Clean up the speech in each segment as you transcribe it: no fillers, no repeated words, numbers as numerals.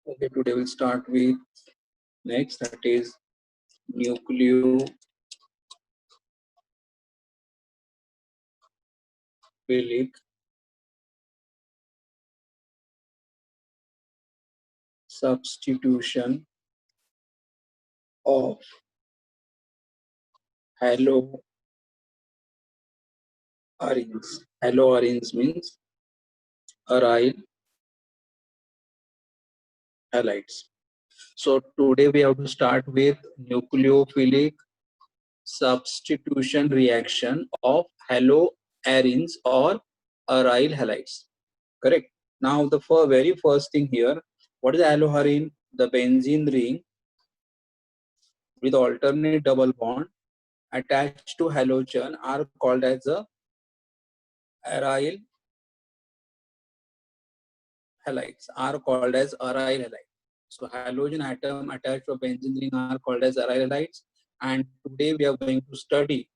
Okay, today we'll start with next, that is nucleophilic substitution of haloarenes. Haloarenes means aryl halides. So today we have to start with nucleophilic substitution reaction of haloarenes or aryl halides. Correct. Now the very first thing here, what is haloarene? The benzene ring with alternate double bond attached to halogen are called as a aryl halides. Are called as aryl halides. So halogen atom attached to a benzene ring are called as aryl halides. And today we are going to study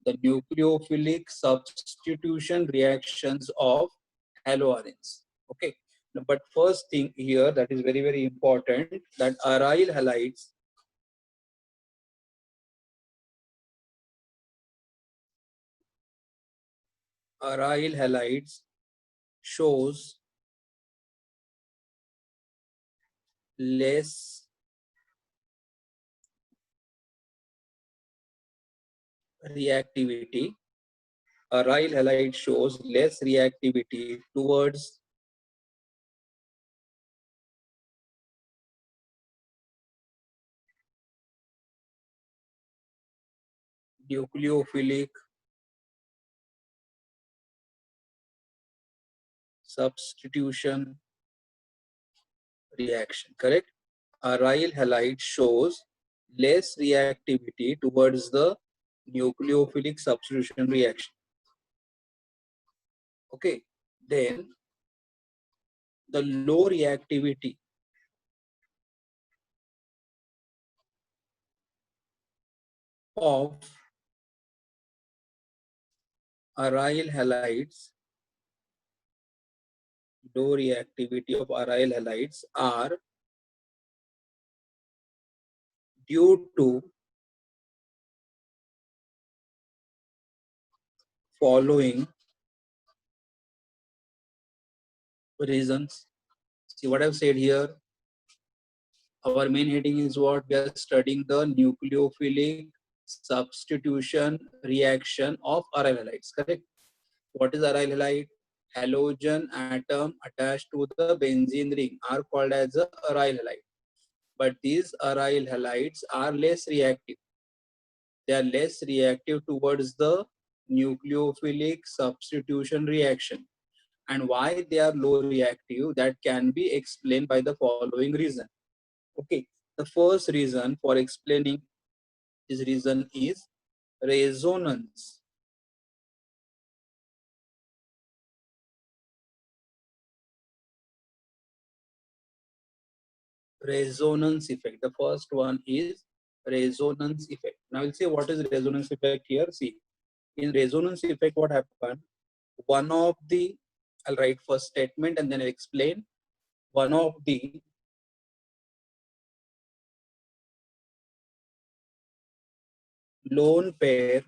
the nucleophilic substitution reactions of haloarenes. Okay. But first thing here that is very important, that aryl halides shows less reactivity. Aryl halide shows less reactivity towards nucleophilic substitution reaction. Correct? Aryl halide shows less reactivity towards the nucleophilic substitution reaction. Okay. Then the low reactivity of aryl halides, low reactivity of aryl halides are due to following reasons. See what I've said here. Our main heading is what we are studying, the nucleophilic substitution reaction of aryl halides. Correct? What is aryl halide? Halogen atom attached to the benzene ring are called as a aryl halide. But these aryl halides are less reactive. They are less reactive towards the nucleophilic substitution reaction. And why they are low reactive, that can be explained by the following reason. Okay, the first reason for explaining this reason is resonance. Resonance effect. The first one is resonance effect. Now we'll see what is resonance effect here. See, in resonance effect, what happened? One of the, I'll write first statement and then I'll explain. One of the lone pair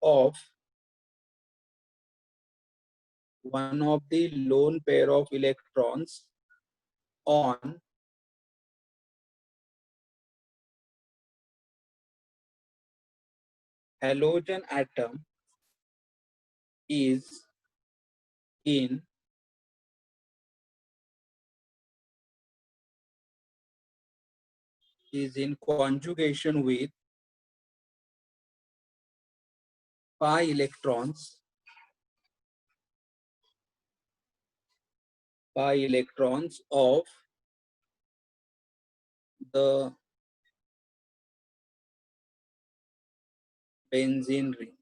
of electrons on halogen atom is in conjugation with pi electrons of the benzene ring.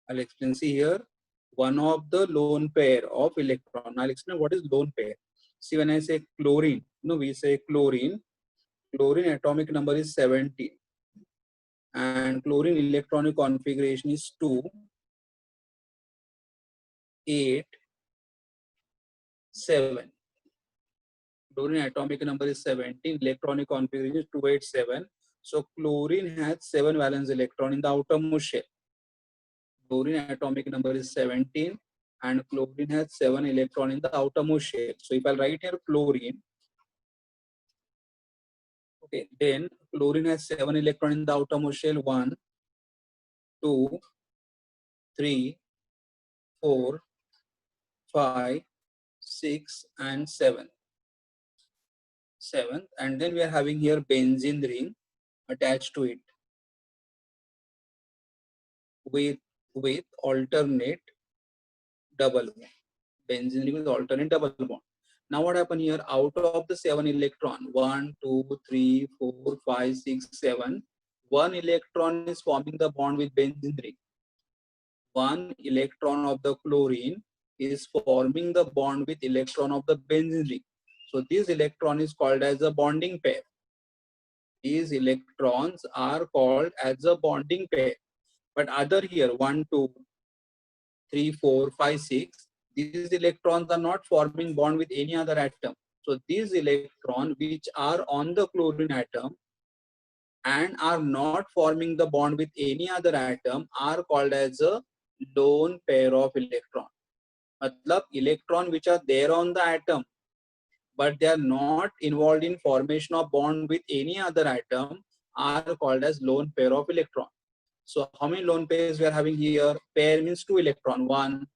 I'll explain. See here, one of the lone pair of electron. I'll explain what is lone pair. See, when I say chlorine, we say chlorine. Chlorine atomic number is 17, and chlorine electronic configuration is 2, 8, 7. Chlorine atomic number is 17. Electronic configuration is 287. So chlorine has 7 valence electron in the outermost shell. Chlorine atomic number is 17 and chlorine has 7 electron in the outermost shell. So if I write here chlorine, okay, then chlorine has 7 electron in the outermost shell. 1, 2, 3, 4, 5, 6, and 7. 7th, and then we are having here benzene ring attached to it with alternate double bond. Benzene ring with alternate double bond. Now what happened here? Out of the 7 electron, 1, 2, 3, 4, 5, 6, 7, 1 electron is forming the bond with benzene ring. 1 electron of the chlorine is forming the bond with electron of the benzene ring. So this electron is called as a bonding pair. These electrons are called as a bonding pair. But other here, 1, 2, 3, 4, 5, 6, these electrons are not forming bond with any other atom. So these electrons which are on the chlorine atom and are not forming the bond with any other atom are called as a lone pair of electron. Matlab electron which are there on the atom but they are not involved in formation of bond with any other atom are called as lone pair of electron. So how many lone pairs we are having here? Pair means 2 electron, 1,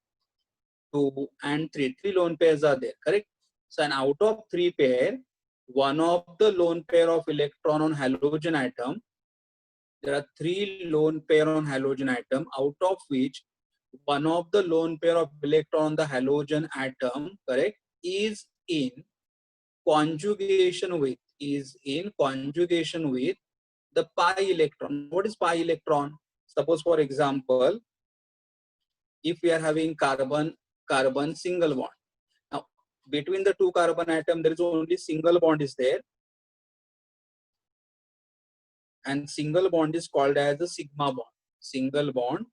2, and 3. 3 lone pairs are there, correct? So and out of 3 pair, one of the lone pair of electron on halogen atom, there are 3 lone pair on halogen atom, out of which one of the lone pair of electron on the halogen atom, correct, is in conjugation with the pi electron. What is pi electron? Suppose for example, if we are having carbon single bond. Now between the 2 carbon atom there is only single bond is there, and single bond is called as a sigma bond. Single bond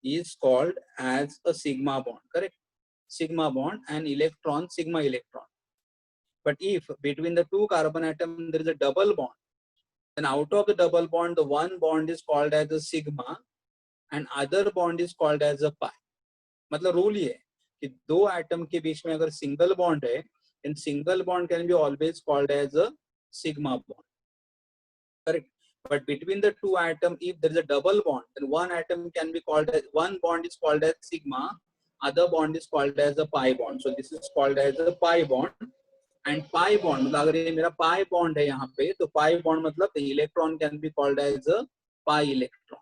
is called as a sigma bond, correct? Sigma bond and electron sigma electron. But if between the 2 carbon atom there is a double bond, then out of the double bond, the one bond is called as a sigma and other bond is called as a pi. मतलब rule ये कि दो atom के बीच में अगर single bond है, then single bond can be always called as a sigma bond, correct? But between the 2 atom, if there is a double bond, then one atom can be called as, one bond is called as sigma, other bond is called as a pi bond. So this is called as a pi bond. And pi bond, मतलब अगर ये मेरा pi bond है यहाँ पे, तो pi bond मतलब the electron can be called as a pi electron.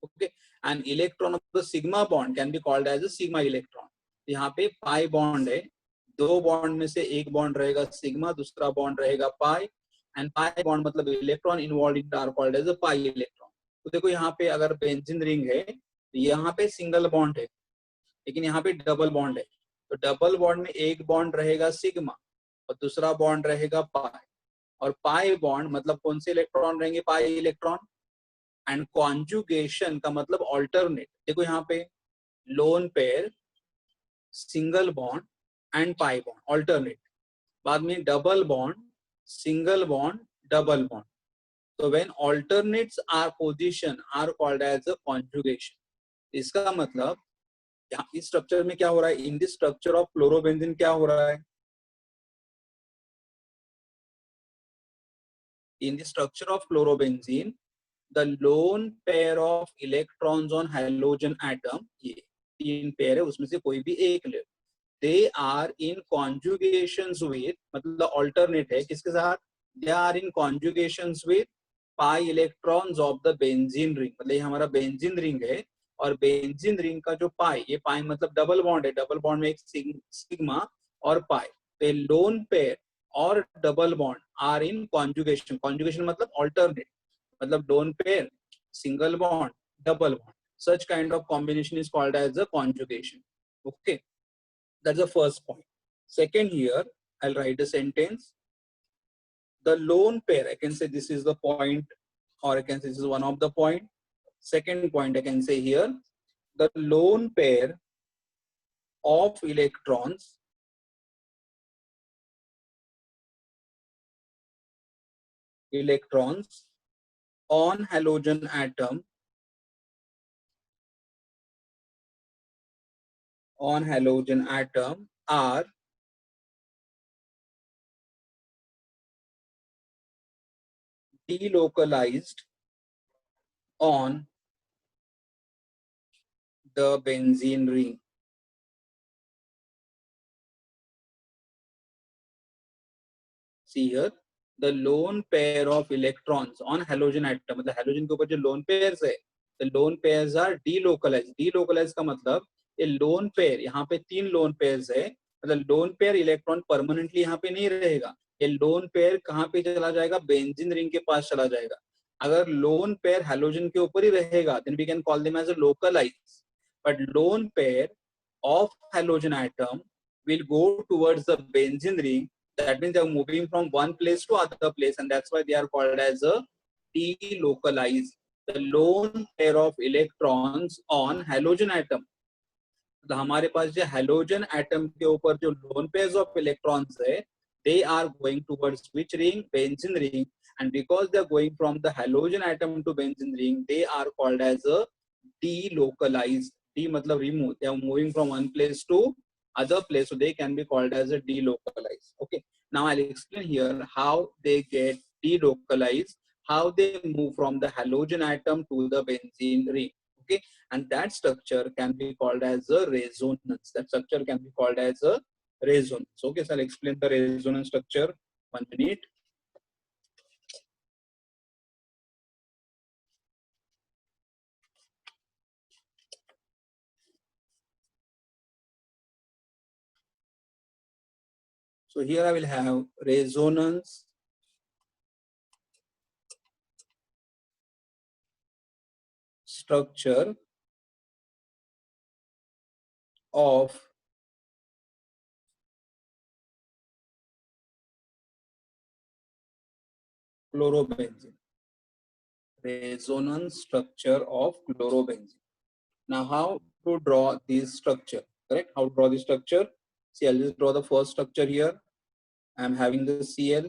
Okay, and electron of the sigma bond can be called as a sigma electron. यहाँ पे pi bond है, दो bond में से एक bond रहेगा sigma, दूसरा bond रहेगा pi, and pi bond मतलब electron involved in are called as a pi electron. तो देखो यहाँ पे अगर बेंजीन रिंग है, तो यहाँ पे सिंगल बॉन्ड है, लेकिन यहाँ पे डबल बॉन्ड है. तो डबल बॉन्ड में एक बॉन्ड रहेगा सिग्मा और दूसरा बॉन्ड रहेगा पाई, और पाई बॉन्ड मतलब कौन से इलेक्ट्रॉन रहेंगे? Pi electron. एंड कॉन्जुगेशन का मतलब ऑल्टरनेट. देखो यहाँ पे lone pair, single bond and pi bond alternate. बाद में double bond, single bond, double bond. तो when alternates are position are called as a conjugation. इसका मतलब इस स्ट्रक्चर में क्या हो रहा है? In this structure of chlorobenzene क्या हो रहा है? In the structure of chlorobenzene, the lone pair of electrons on hydrogen atom, ये 3 पेयर है, उसमें से कोई भी एक ले, they are in conjugations with, मतलब ऑल्टरनेट है किसके साथ? They are in conjugations with pi electrons of the benzene ring. मतलब ये हमारा बेंजीन रिंग है और बेंजीन रिंग का जो पाई, ये पाई मतलब डबल बॉन्ड है, डबल बॉन्ड में एक सिग्मा और पाई. तो लोन पेयर और double bond are in conjugation. Conjugation मतलब ऑल्टरनेट, मतलब lone pair, single bond, double bond. Such kind of combination is called as a conjugation. Okay, that's the first point. Second, here I'll write a sentence. The lone pair, I can say this is the point, or I can say this is one of the point. Second point I can say here, the lone pair of electrons on halogen atom are delocalized on the benzene ring. See here, the lone pair of electrons on halogen atom, मतलब halogen के ऊपर जो lone pairs है, the lone pairs are delocalized. Delocalized का मतलब ये lone pair, यहाँ पे 3 lone pairs है, मतलब lone pair इलेक्ट्रॉन परमानेंटली यहाँ पे नहीं रहेगा. ये lone pair कहाँ पे चला जाएगा? बेंजीन रिंग के पास चला जाएगा. अगर lone pair halogen के ऊपर ही रहेगा, then we can call them as a localized. But lone pair of halogen atom will go towards the benzene ring. That means they are moving from one place to other place, and that's why they are called as a delocalized. The lone pair of electrons on halogen atom. तो हमारे पास जो halogen atom के ऊपर जो lone pairs of electrons है, they are going towards which ring? Benzene ring. And because they are going from the halogen atom to benzene ring, they are called as a delocalized. D मतलब remove. They are moving from one place to other place, so they can be called as a delocalized. Okay, now I'll explain here how they get delocalized, how they move from the halogen atom to the benzene ring. Okay, and that structure can be called as a resonance. That structure can be called as a resonance. Okay, so I'll explain the resonance structure. 1 minute. So here I will have resonance structure of chlorobenzene. Resonance structure of chlorobenzene. Now how to draw this structure? Correct? How to draw this structure? See, I'll just draw the first structure here. I'm having the Cl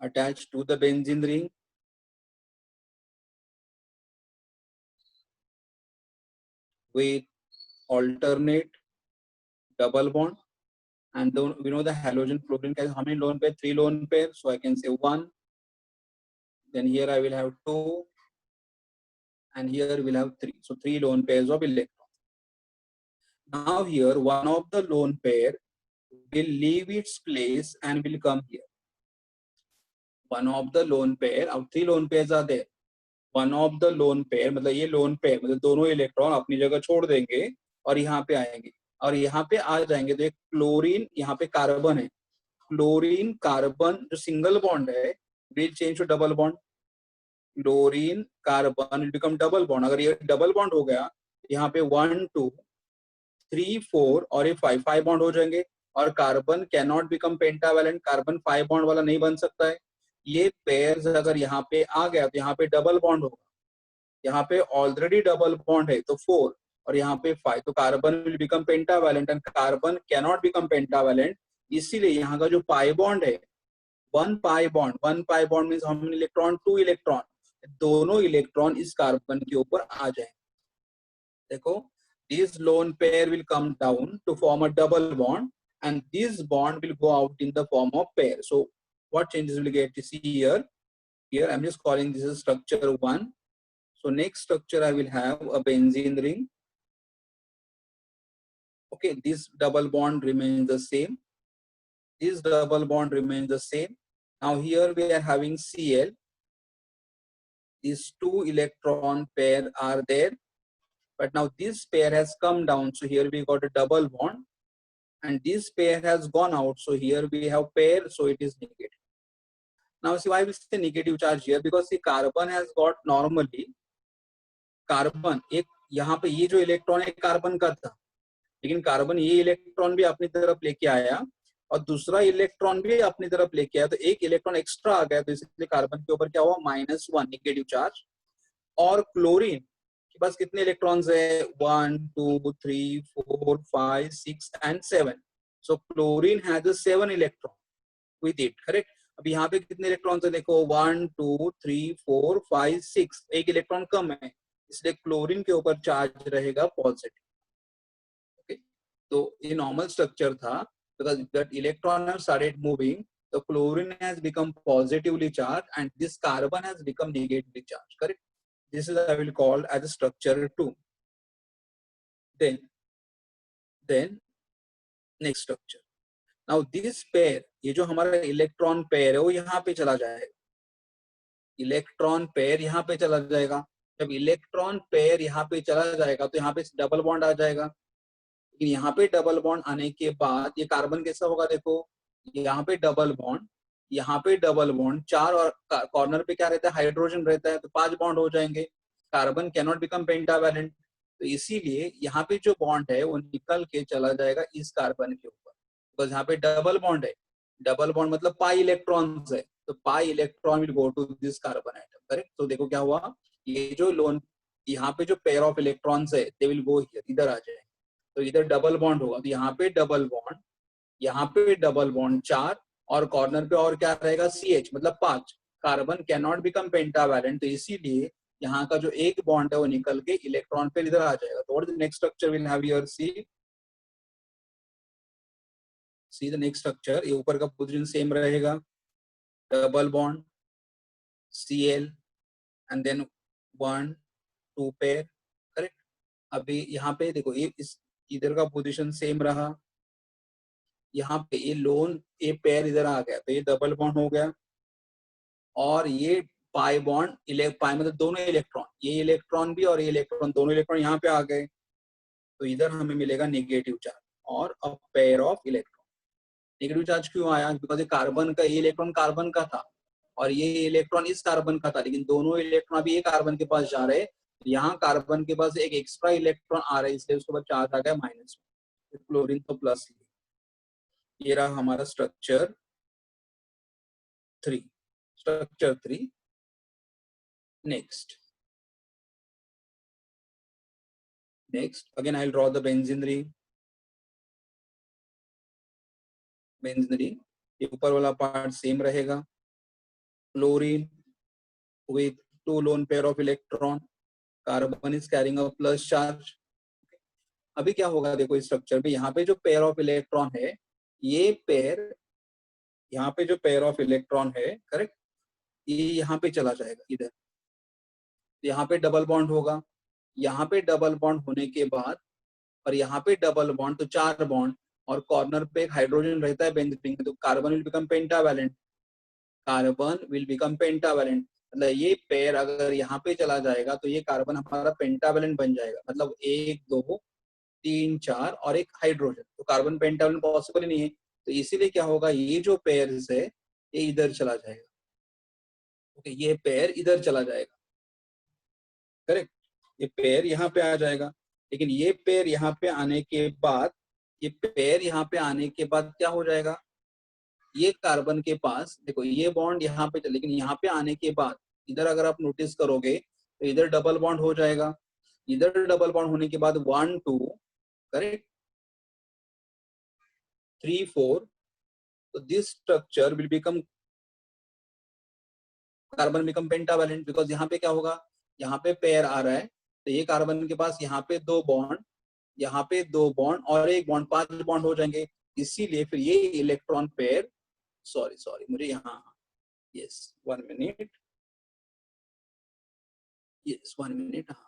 attached to the benzene ring. With alternate double bond, and then we know the halogen fluorine has how many lone pair? 3 lone pairs, so I can say 1. Then here I will have 2, and here we'll have 3. So 3 lone pairs of electrons. Now here one of the lone pair will leave its place and will come here. One of the lone pair, अब 3 lone pairs are there. One of the lone pair मतलब ये lone pair मतलब दोनों electron अपनी जगह छोड़ देंगे और यहाँ पे आएंगे, और यहाँ पे आ जाएंगे तो एक क्लोरीन, यहाँ पे कार्बन है, क्लोरीन कार्बन जो सिंगल बॉन्ड है will change to double bond. Chlorine carbon will become double bond. अगर ये डबल बॉन्ड हो गया, यहाँ पे 1 2 3 4 और ये 5 बॉन्ड हो जाएंगे, और carbon can not become pentavalent. Carbon 5 bond वाला नहीं बन सकता है. ये पेयर्स अगर यहाँ पे आ गया तो यहाँ पे डबल बॉन्ड होगा. यहाँ पे ऑलरेडी डबल बॉन्ड है तो 4 और यहाँ पे 5, तो carbon will become pentavalent and carbon can not become pentavalent. इसीलिए यहाँ का जो पाई बॉन्ड है, 1 pi bond means how many electron? 2 electron. दोनों इलेक्ट्रॉन इस कार्बन के ऊपर आ जाएंगे. देखो, this lone pair will come down to form a double bond, and this bond will go out in the form of pair. So what changes will get to see here? Here I'm just calling this is structure 1. So next structure I will have a benzene ring. Okay, this double bond remains the same. This double bond remains the same. Now here we are having Cl. These 2 electron pair are there. But now this pair has come down, so here we got a double bond, and this pair has gone out, so here we have pair, so it is negative. Now see why we say negative charge here, because the carbon has got normally carbon एक यहाँ पे ये जो electron है carbon का था, लेकिन carbon ये इलेक्ट्रॉन भी अपनी तरफ लेके आया और दूसरा इलेक्ट्रॉन भी अपनी तरफ लेके आया, तो एक इलेक्ट्रॉन एक्स्ट्रा आ गया, तो इसलिए कार्बन के ऊपर क्या हुआ? -1 नेगेटिव चार्ज. और क्लोरीन पास कितने इलेक्ट्रॉन्स है? 1 2 3 4 5 6 and 7. So chlorine has 7 electron with it, correct. अब यहाँ पे कितने इलेक्ट्रॉन्स है? देखो 1 2 3 4 5 6, एक इलेक्ट्रॉन कम है, इसलिए क्लोरीन के ऊपर चार्ज रहेगा पॉजिटिव. ओके, तो ये नॉर्मल स्ट्रक्चर था. because that electron have started moving, the chlorine has become positively charged and this carbon has become negatively charged, correct. This is I will call as a structure 2. Then next structure. Now this pair, ये जो हमारा electron pair है वो यहाँ पे चला जाएगा. Electron pair यहाँ पे चला जाएगा. जब इलेक्ट्रॉन पेयर यहाँ पे चला जाएगा तो यहाँ पे डबल बॉन्ड आ जाएगा. लेकिन यहाँ पे डबल बॉन्ड आने के बाद ये कार्बन कैसा होगा? देखो यहाँ पे डबल बॉन्ड, यहाँ पे डबल बॉन्ड, चार, और कॉर्नर पे क्या रहता है? हाइड्रोजन रहता है, तो 5 बॉन्ड हो जाएंगे. Carbon can not become pentavalent, तो इसीलिए यहाँ पे जो बॉन्ड है वो निकल के चला जाएगा इस कार्बन के ऊपर. बिकॉज यहाँ पे डबल बॉन्ड है. डबल बॉन्ड मतलब पाई इलेक्ट्रॉन्स है, तो pi electron will go to this carbon atom, correct. तो देखो क्या हुआ, ये जो लोन यहाँ पे जो पेयर ऑफ इलेक्ट्रॉन्स है दे विल गो हियर, इधर आ जाए. तो इधर डबल बॉन्ड होगा, तो यहाँ पे डबल बॉन्ड, यहाँ पे डबल बॉन्ड 4, और कॉर्नर पे और क्या रहेगा? CH मतलब 5. Carbon can not become pentavalent, तो इसीलिए यहाँ का जो एक बॉन्ड है वो निकल के इलेक्ट्रॉन पे इधर आ जाएगा. तो what is the next structure will have here? See the next structure. ये ऊपर का पोजीशन सेम रहेगा, double bond Cl and then 1 2 pair, correct. अभी यहाँ पे देखो ये इस इधर का पोजीशन सेम रहा, यहाँ पे ये लोन ये पेयर इधर आ गया, तो ये डबल बॉन्ड हो गया. और ये पाई बॉन्ड, पाई मतलब दोनों इलेक्ट्रॉन, ये इलेक्ट्रॉन भी और ये इलेक्ट्रॉन, दोनों इलेक्ट्रॉन यहाँ पे आ गए, तो इधर हमें मिलेगा नेगेटिव चार्ज और a pair of electron. Negative charge क्यों आया? बिकॉज ये कार्बन का, ये इलेक्ट्रॉन कार्बन का था और ये इलेक्ट्रॉन इस कार्बन का था, लेकिन दोनों इलेक्ट्रॉन अभी ये कार्बन के पास जा रहे हैं, यहाँ कार्बन के पास एक एक्स्ट्रा इलेक्ट्रॉन आ रहा है, इसलिए उसके बाद चार्ज आ गया माइनस. क्लोरीन तो प्लस. ये रहा हमारा structure 3. Structure 3. Next again I'll draw the benzene ring. Benzene ring, ये ऊपर वाला पार्ट सेम रहेगा. Chlorine with 2 lone pair of electron, carbon is carrying a plus charge. अभी क्या होगा देखो इस स्ट्रक्चर में, यहाँ पे जो पेयर ऑफ इलेक्ट्रॉन है, ये पेयर, यहाँ पे जो पेयर ऑफ इलेक्ट्रॉन है, करेक्ट, ये यहाँ पे चला जाएगा इधर. यहाँ पे डबल बॉन्ड होगा, यहाँ पे डबल बॉन्ड होने के बाद और यहाँ पे डबल बॉन्ड, तो 4 बॉन्ड, और कॉर्नर पे एक हाइड्रोजन रहता है बेंजीन में, तो carbon will become pentavalent. Carbon will become pentavalent मतलब ये पेयर अगर यहाँ पे चला जाएगा तो ये कार्बन हमारा पेंटावैलेंट बन जाएगा. मतलब 1 2 3 4 और एक हाइड्रोजन, तो कार्बन पेंटावैलेंट पॉसिबल ही नहीं है. तो इसीलिए क्या होगा, ये जो पेयर्स है ये इधर चला जाएगा. ओके, ये पेयर इधर चला जाएगा, करेक्ट. ये पेयर यहाँ पे आ जाएगा, लेकिन ये पेयर यहाँ पे आने के बाद, ये पेयर यहाँ पे आने के बाद क्या हो जाएगा, ये कार्बन के पास देखो ये बॉन्ड यहाँ पे, लेकिन यहाँ पे आने के बाद इधर अगर आप नोटिस करोगे तो इधर डबल बॉन्ड हो जाएगा. इधर डबल बॉन्ड होने के बाद 1 2, करेक्ट, 3 4, तो this structure will become, carbon become pentavalent. Because यहाँ पे क्या होगा, यहाँ पे पेयर आ रहा है, तो ये कार्बन के पास यहाँ पे 2 बॉन्ड, यहाँ पे 2 बॉन्ड और एक बॉन्ड, 5 बॉन्ड हो जाएंगे. इसीलिए फिर ये इलेक्ट्रॉन पेयर, सॉरी मुझे यहाँ, यस 1 मिनट, यस 1 मिनट, हाँ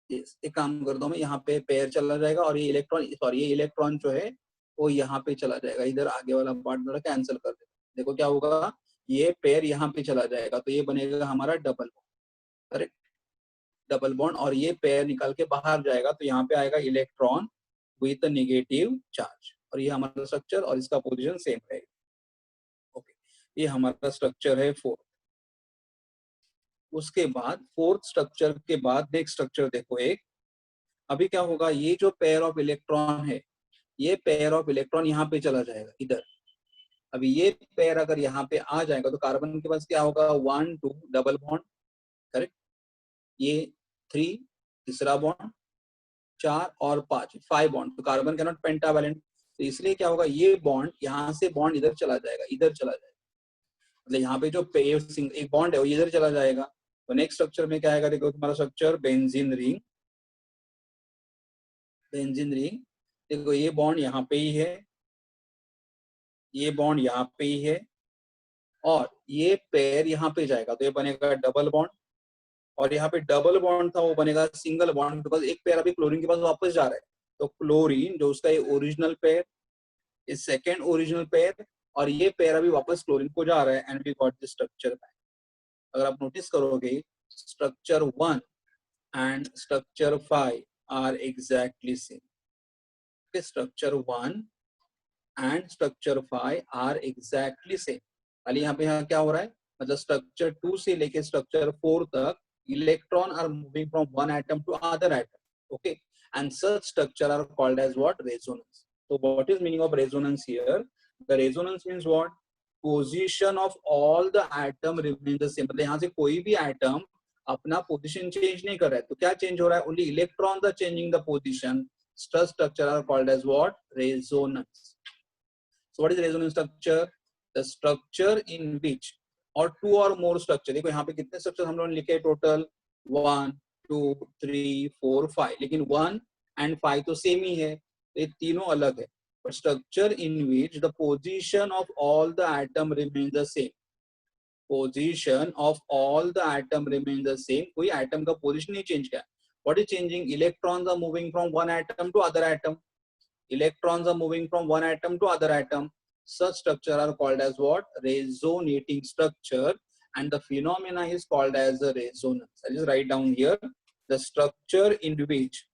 यस, एक काम कर दो, मैं यहाँ पे पेयर चला जाएगा और ये इलेक्ट्रॉन, सॉरी ये इलेक्ट्रॉन जो है वो यहाँ पे चला जाएगा, इधर आगे वाला पार्ट थोड़ा कैंसिल कर दे. देखो क्या होगा, ये पेयर यहाँ पे चला जाएगा तो ये बनेगा हमारा double bond, correct, double bond, और ये पेयर निकल के बाहर जाएगा तो यहाँ पे आएगा इलेक्ट्रॉन विथ नेगेटिव चार्ज, और ये हमारा स्ट्रक्चर और इसका पोजीशन सेम रहेगा. ओके, ये हमारा स्ट्रक्चर है 4. उसके बाद 4th स्ट्रक्चर के बाद नेक्स्ट स्ट्रक्चर देखो एक. अभी क्या होगा, ये जो पेयर ऑफ इलेक्ट्रॉन है ये पेयर ऑफ इलेक्ट्रॉन यहाँ पे चला जाएगा इधर। अभी ये पेयर अगर यहाँ पे आ जाएगा तो कार्बन के पास क्या होगा, 1 2 डबल बॉन्ड, करेक्ट। ये 3 तीसरा बॉन्ड, 4 और 5 5 बॉन्ड, तो कार्बन कैनॉट पेंटावैलेंट, तो इसलिए क्या होगा, ये बॉन्ड यहाँ से बॉन्ड इधर चला जाएगा, इधर चला जाएगा, मतलब यहाँ पे जो एक बॉन्ड है वो इधर चला जाएगा। तो नेक्स्ट स्ट्रक्चर में क्या आएगा, देखो तुम्हारा structure benzene ring, benzene ring, देखो ये बॉन्ड यहाँ पे ही है, ये बॉन्ड यहाँ पे ही है, और ये पेयर यहाँ पे जाएगा तो ये बनेगा डबल बॉन्ड, और यहाँ पे डबल बॉन्ड था वो बनेगा सिंगल बॉन्ड, बिकॉज एक पेयर अभी क्लोरीन के पास वापस जा रहा है। तो क्लोरीन जो उसका ये ओरिजिनल पेयर, इस सेकेंड ओरिजिनल पेयर, और ये पेयर अभी वापस क्लोरीन को जा रहा है, and we got the structure back. अगर आप नोटिस करोगे structure 1 and structure 5 are exactly same. Structure 1 and structure 5 are exactly same. खाली यहाँ पे क्या हो रहा है, मतलब स्ट्रक्चर 2 से लेके स्ट्रक्चर 4 तक electron are moving from one atom to other atom, okay, and such structure are called as what, resonance. So what is meaning of resonance here? The resonance means what? Position of all the atom remain the same. मतलब यहाँ से कोई भी atom अपना position change नहीं कर रहा है, तो क्या change हो रहा है? Only electrons are changing the position. Such structure are called as what? Resonance. So what is resonance structure? The structure in which or two or more structure. देखो यहाँ पे कितने structure हम लोगों ने लिखे टोटल, 1 2 3 4 5, लेकिन 1 and 5 तो सेम ही है, ये तीनों अलग है। But structure in which the position of all the atom remains the same. Position of all the atom remains the same. कोई atom का position नहीं change किया। What is changing? Electrons are moving from one atom to other atom. Electrons are moving from one atom to other atom. Such structure are called as what? Resonating structure, and the phenomena is called as a resonance. I'll just write down here the structure in which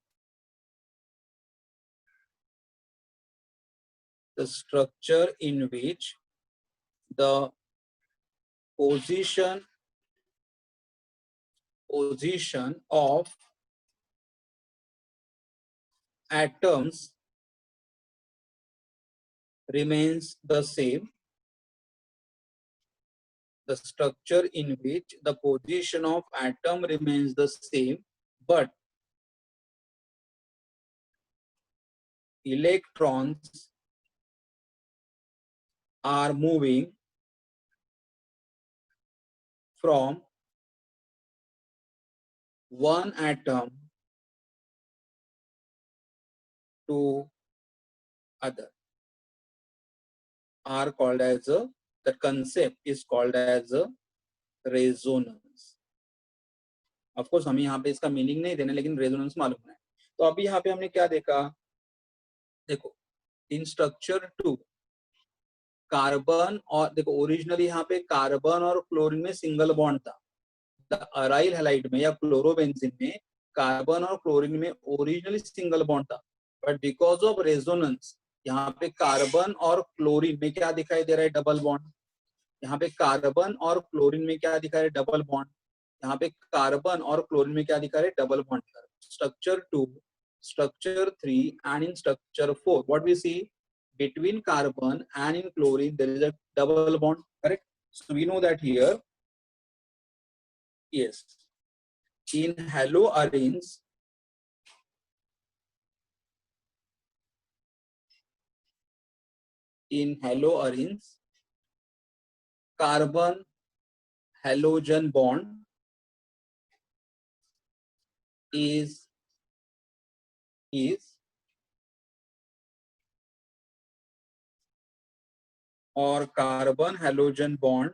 the position of atoms remains the same. The structure in which the position of atom remains the same, but electrons are moving from one atom to other are called as a, the concept is called as a resonance. Of course हमें यहाँ पे इसका meaning नहीं देना, लेकिन resonance मालूम है। तो अभी यहाँ पे हमने क्या देखा, देखो इन स्ट्रक्चर 2 कार्बन, और देखो ओरिजिनली यहाँ पे कार्बन और क्लोरीन में सिंगल बॉन्ड था, अराइल हैलाइड में या क्लोरोबेंजीन में कार्बन और क्लोरीन में ओरिजिनली सिंगल बॉन्ड था, बट बिकॉज ऑफ रेजोनेंस यहाँ पे कार्बन और क्लोरीन में क्या दिखाई दे रहा है, डबल बॉन्ड। यहाँ पे कार्बन और क्लोरीन में क्या दिखा रहा है, डबल बॉन्ड। यहाँ पे कार्बन और क्लोरीन में क्या दिखा रहा है, double bond. Structure 2, structure 3 and in structure 4 what we see, between carbon and in chlorine there is a double bond, correct? So we know that here, yes, in haloarenes carbon halogen bond is or carbon halogen bond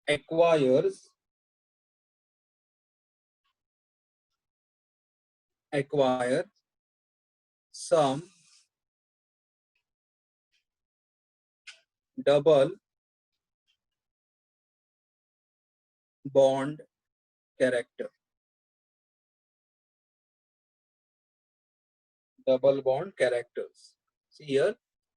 acquires some double bond character, double bond characters. See here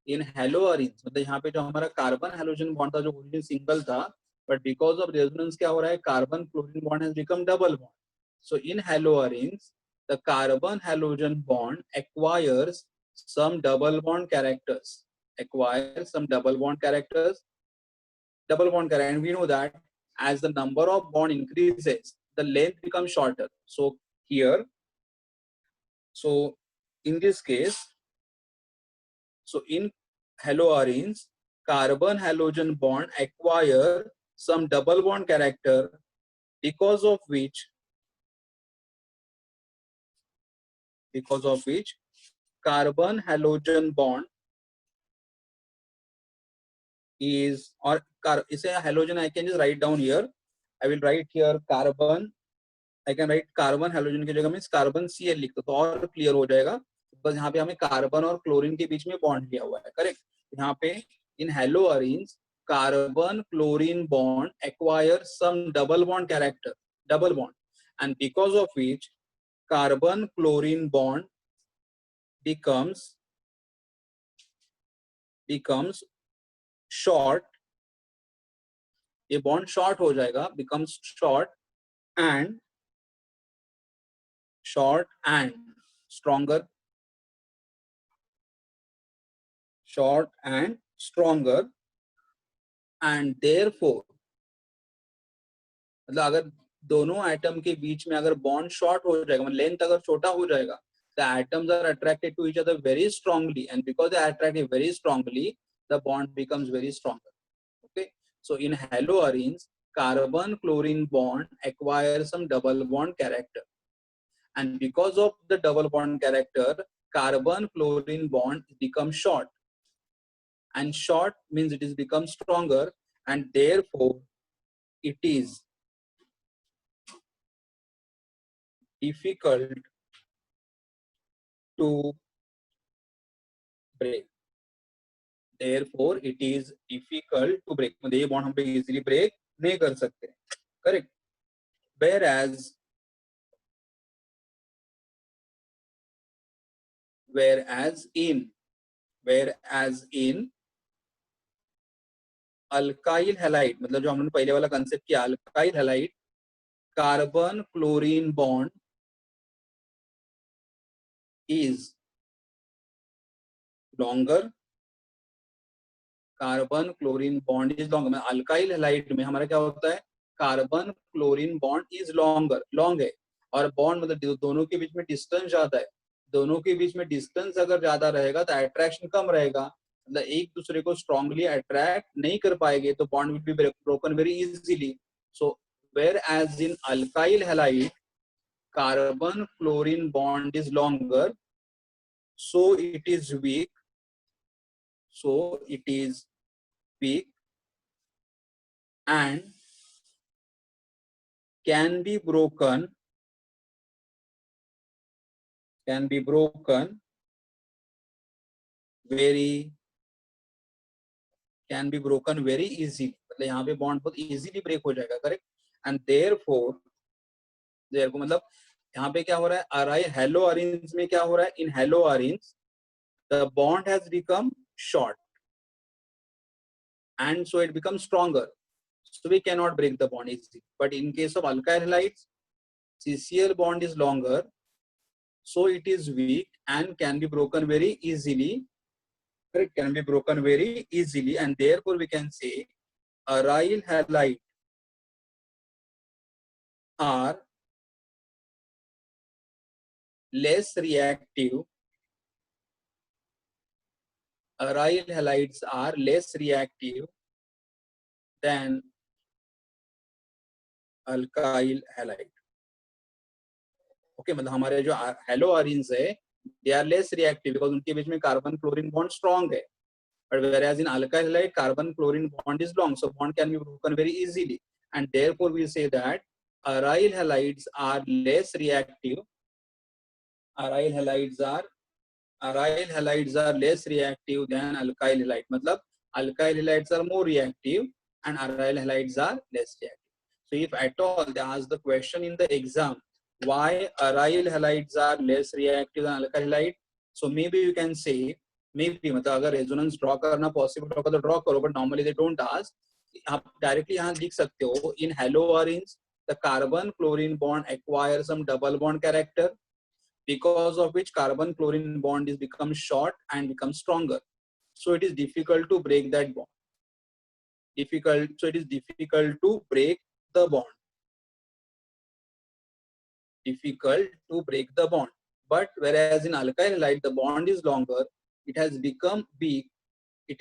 in haloarenes, मतलब यहाँ पे जो हमारा carbon halogen bond था जो origin single था, but because of resonance क्या हो रहा है, carbon chlorine bond has become double bond. So in haloarenes the carbon halogen bond acquires some double bond characters. Acquires some double bond characters. Double bond character, and we know that as the number of bond increases, the length becomes shorter. So here, so in this case, so in haloarenes, carbon halogen bond acquire some double bond character, because of which carbon halogen bond is, or is a halogen, I can just write down here. I will write here carbon, I can write carbon halogen की जगह में carbon Cl लिख दो तो और clear हो जाएगा, बस यहाँ पे हमें कार्बन और क्लोरीन के बीच में बॉन्ड लिया हुआ है, करेक्ट. यहाँ पे इन हेलोअरीन्स carbon chlorine bond acquire some double bond character, double bond, and because of which carbon chlorine bond becomes short. ये बॉन्ड शॉर्ट हो जाएगा, becomes short and stronger, short and stronger, and therefore मतलब अगर दोनों atom के बीच में अगर bond short हो जाएगा, मतलब लेंथ अगर छोटा हो जाएगा, the atoms are attracted to each other very strongly, and because they are attracted very strongly, the bond becomes very stronger. Okay, so in haloarenes, carbon chlorine bond acquires some double bond character, and because of the double bond character, carbon chlorine bond becomes short, and short means it is become stronger, and therefore it is difficult to break. Therefore it is difficult to break. मतलब ये bond हम पे easily break नहीं कर सकते, correct. Whereas in alkyl halide, मतलब जो हमने पहले वाला कंसेप्ट किया alkyl halide, carbon chlorine bond is longer. Carbon chlorine bond is longer. Alkyl halide में हमारा क्या होता है, carbon chlorine bond is longer, long है, और बॉन्ड मतलब दोनों के बीच में डिस्टेंस ज्यादा है. दोनों के बीच में डिस्टेंस अगर ज्यादा रहेगा तो अट्रैक्शन कम रहेगा, मतलब एक दूसरे को स्ट्रांगली अट्रैक्ट नहीं कर पाएंगे, तो bond will be broken very easily. So whereas in alkyl halide carbon chlorine bond is longer, so it is weak, and can be broken very easily. मतलब यहाँ पे बॉन्ड बहुत इजीली ब्रेक हो जाएगा, करेक्ट. एंड देयरफॉर मतलब यहाँ पे क्या हो रहा है, अराइल हेलोअरीन्स में क्या हो रहा है, in haloarenes the bond has become short and so it becomes stronger, so we cannot break the bond easily. But in case of alkyl halides, CCl bond is longer, so it is weak and can be broken very easily. Correct? Can be broken very easily, and therefore we can say aryl halide are less reactive. Aryl halides are less reactive than alkyl halide. Okay, मतलब हमारे जो हेलोअरीन्स है they are less reactive because उनके बीच में carbon chlorine bond strong है. But whereas in alkyl halide carbon chlorine bond is long, so bond can be broken very easily, and therefore we say that aryl halides are less reactive. Aryl halides are less reactive than alkyl halide. मतलब alkyl halides are more reactive and aryl halides are less reactive. So if at all they ask the question in the exam, why aryl halides are less reactive than alkyl halide, so maybe you can say, maybe मतलब अगर resonance draw करना possible होगा तो draw करो, but normally they don't ask. आप directly यहाँ लिख सकते हो, in haloarenes the carbon chlorine bond acquire some double bond character, because of which carbon chlorine bond is become short and become stronger. So it is difficult to break that bond. So it is difficult to break the bond. Difficult to break the bond. But whereas in alkyl halide the bond is longer, it has become weak. So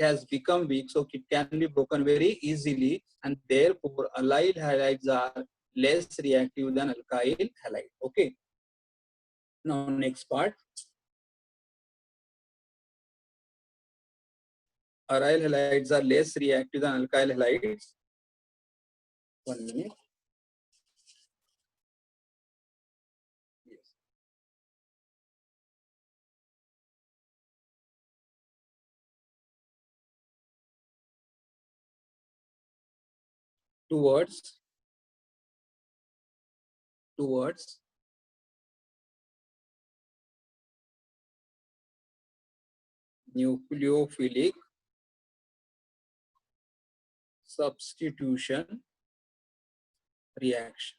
it can be broken very easily, and therefore allyl halides are less reactive than alkyl halide. Okay. Now next part. Aryl halides are less reactive than alkyl halides. 1 minute. Yes. Towards nucleophilic substitution reaction.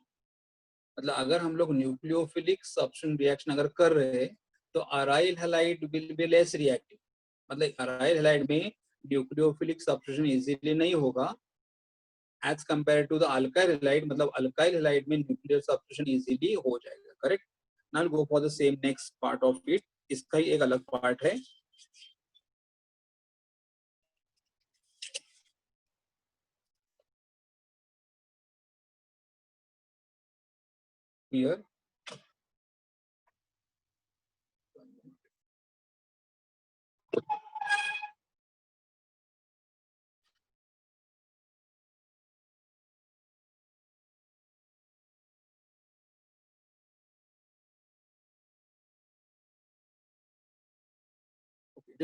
मतलब अगर हम लोग nucleophilic substitution reaction अगर कर रहे हैं तो aryl halide will be less reactive. मतलब अराइल हैलाइड में न्यूक्लियोफिलिक सब्स्टिट्यूशन इजीली नहीं होगा as compare to the alkyl halide. मतलब अल्काइल हैलाइड में न्यूक्लियर सब्स्टिट्यूशन इजीली हो जाएगा. Correct. Now go for the same next part of it. इसका ही एक अलग पार्ट है. Here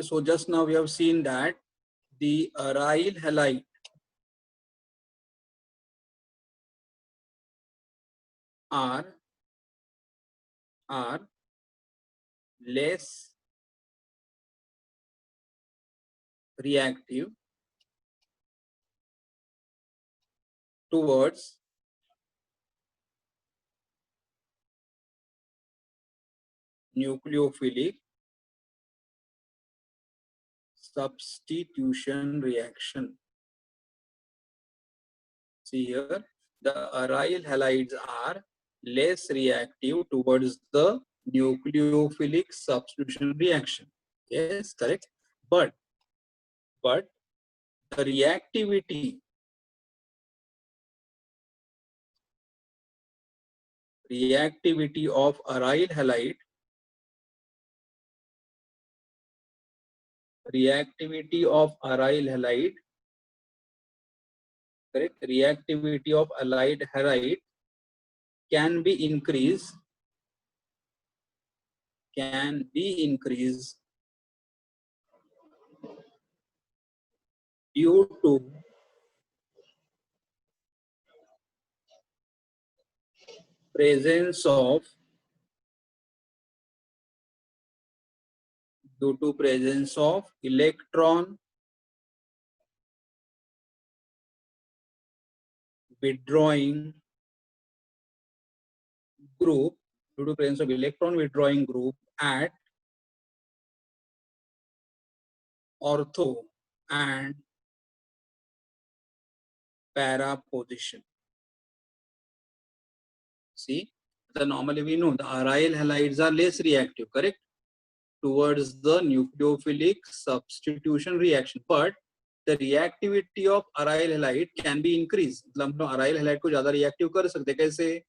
so just now we have seen that the aryl halide are less reactive towards nucleophilic substitution reaction. See here, the aryl halides are less reactive towards the nucleophilic substitution reaction. Yes, correct. But the reactivity of aryl halide, correct, reactivity of allyl halide can be increased due to presence of electron withdrawing group, at ortho and para position. See, normally we know the aryl halides are less reactive, correct, towards the nucleophilic substitution reaction, but the reactivity of aryl halide can be increased. मतलब हम aryl halide को ज़्यादा reactive कर सकते हैं. कैसे?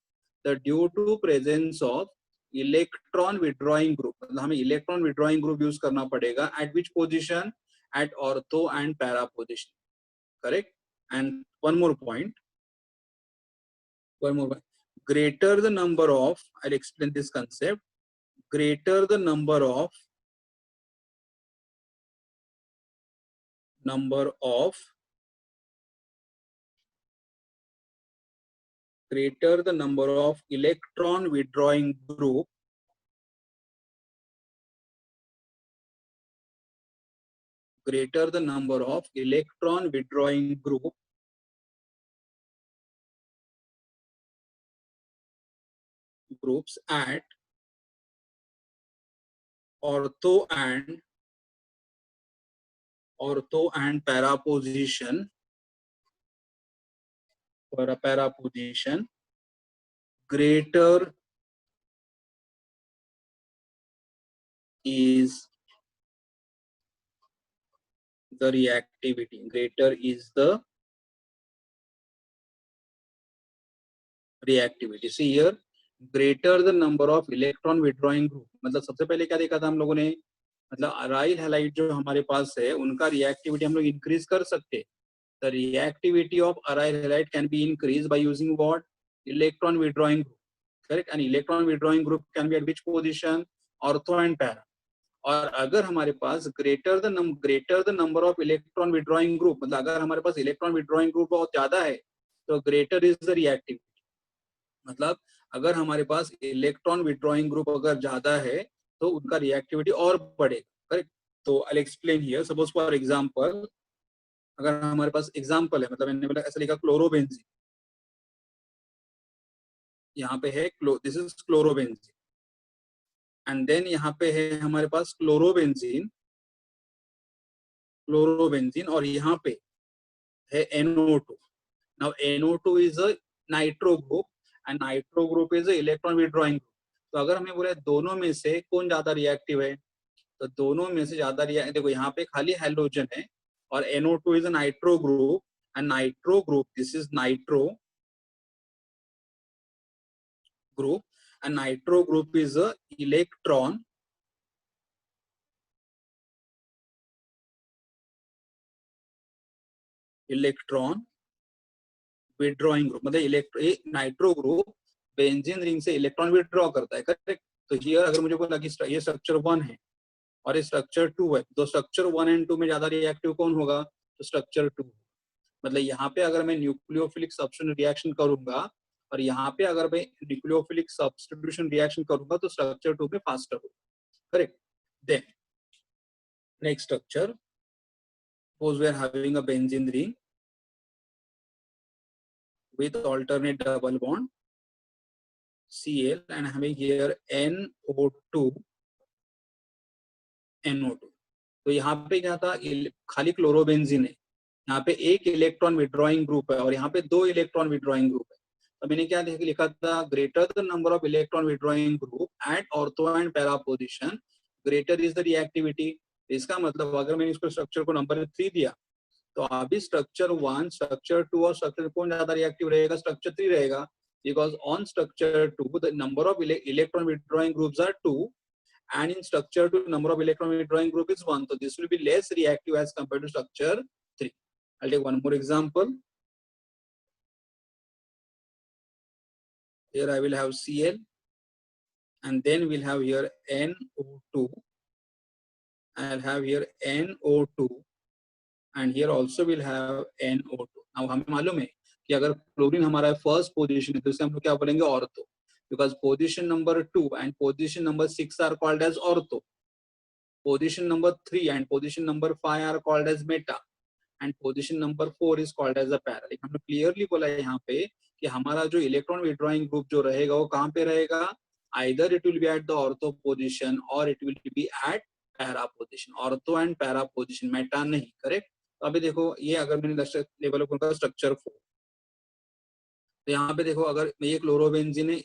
The due to presence of electron withdrawing group. मतलब हमें electron withdrawing group use करना पड़ेगा. At which position? At ortho and para position. Correct? And one more point. Greater the number of, I'll explain this concept. Greater the number of electron withdrawing group, groups at ortho and para position, for a para position greater is the reactivity, greater is the reactivity. See here, greater the number of electron withdrawing group. मतलब सबसे पहले क्या देखा था हम लोगों ने, मतलब अराइल हैलाइड जो हमारे पास है उनका रिएक्टिविटी हम लोग इंक्रीज कर सकते. The reactivity of aryl halide can be increased by using what? Electron withdrawing group. Correct? And electron withdrawing group can be at which position? Ortho and para. और अगर हमारे पास greater the number of electron withdrawing group, मतलब अगर हमारे पास electron withdrawing group बहुत ज्यादा है तो greater is the reactivity. मतलब अगर हमारे पास इलेक्ट्रॉन विड्रॉइंग ग्रुप अगर ज्यादा है तो उनका रिएक्टिविटी और बढ़ेगा. करेक्ट. तो I explain here. Suppose for example, अगर हमारे पास एग्जांपल है, मतलब मैंने बोला ऐसा लिखा क्लोरोबेंजीन, यहाँ पे है this is chlorobenzene, and then यहाँ पे है हमारे पास क्लोरोबेंजीन, और यहाँ पे है NO2. Now NO2 is a nitro group and nitro group is a electron withdrawing group. तो अगर हमें बोले दोनों में से कौन ज्यादा रिएक्टिव है, तो दोनों में से ज्यादा रिएक्टिव, देखो यहाँ पे खाली हाइड्रोजन है और NO2 is a nitro group, and nitro group, this is nitro group, and nitro group is a electron withdrawing group. मतलब नाइट्रो ग्रुप बेंजीन रिंग से इलेक्ट्रॉन विड्रॉ करता है. करेक्ट. तो हियर अगर मुझे बोला कि ये स्ट्रक्चर 1 है और ये स्ट्रक्चर 2 है, तो स्ट्रक्चर 1 एंड 2 में ज्यादा रिएक्टिव कौन होगा, तो स्ट्रक्चर 2. मतलब यहाँ पे अगर मैं न्यूक्लियोफिलिक सब्स्टिट्यूशन रिएक्शन करूंगा और यहाँ पे अगर मैं न्यूक्लियोफिलिक सब्स्टिट्यूशन रिएक्शन करूंगा तो स्ट्रक्चर 2 में फास्टर होगा. Correct. Then next structure, suppose we are having a benzene ring with alternate double bond Cl and having here NO2. तो यहाँ पे क्या था, खाली क्लोरोबेंजीन है, यहाँ पे एक इलेक्ट्रॉन विड्रॉइंग ग्रुप है और यहाँ पे 2 इलेक्ट्रॉन विड्रॉइंग ग्रुप है. तो मैंने क्या लिखा था, greater the number of electron withdrawing group at ortho and para position greater is the reactivity. इसका मतलब अगर मैंने इसको स्ट्रक्चर को नंबर 3 दिया तो अभी स्ट्रक्चर 1, स्ट्रक्चर 2 और स्ट्रक्चर कौन ज्यादा रिएक्टिव रहेगा, स्ट्रक्चर 3 रहेगा, because on structure 2 the number of electron withdrawing groups are 2 and in structure 2 number of electron withdrawing group is 1, so this will be less reactive as compared to structure 3. I'll take one more example. Here I will have Cl and then we'll have here NO2, I'll have here NO2 and here also we'll have NO2. now हमें मालूम है कि अगर chlorine हमारा first position है तो इसे हम लोग क्या बोलेंगे, ortho, because position number 2 and position number 6 are called as ortho, position number 3 and position number 5 are called as meta and position number 4 is called as a para. लेकिन हमने क्लियरली बोला है यहाँ पे कि हमारा जो इलेक्ट्रॉन विड्रॉइंग ग्रुप जो रहेगा वो कहाँ पे रहेगा, either it will be at the ortho position और it will be at para position, ortho and para position, meta नहीं. करेक्ट. तो अभी देखो ये अगर मैंने लेवल का स्ट्रक्चर 4, तो यहाँ पे देखो अगर ये क्लोरोबेंजीन है,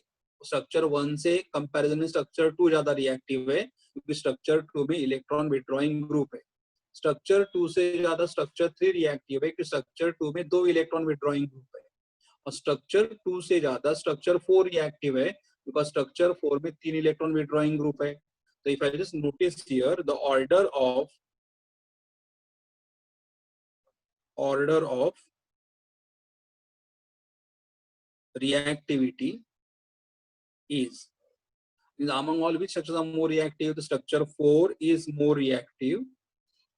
स्ट्रक्चर 1 से कंपैरिजन में स्ट्रक्चर 2 ज्यादा रिएक्टिव है क्योंकि स्ट्रक्चर 2 में इलेक्ट्रॉन विड्रॉइंग ग्रुप है. स्ट्रक्चर 2 से ज्यादा स्ट्रक्चर 3 रिएक्टिव है क्योंकि स्ट्रक्चर 2 में 2 इलेक्ट्रॉन विड्रॉइंग ग्रुप है, और स्ट्रक्चर 2 से ज्यादा स्ट्रक्चर 4 रिएक्टिव है बिकॉज स्ट्रक्चर 4 में 3 इलेक्ट्रॉन विड्रॉइंग ग्रुप है. तो if I just notice here the order of reactivity is among all which structures are more reactive, the structure 4 is more reactive,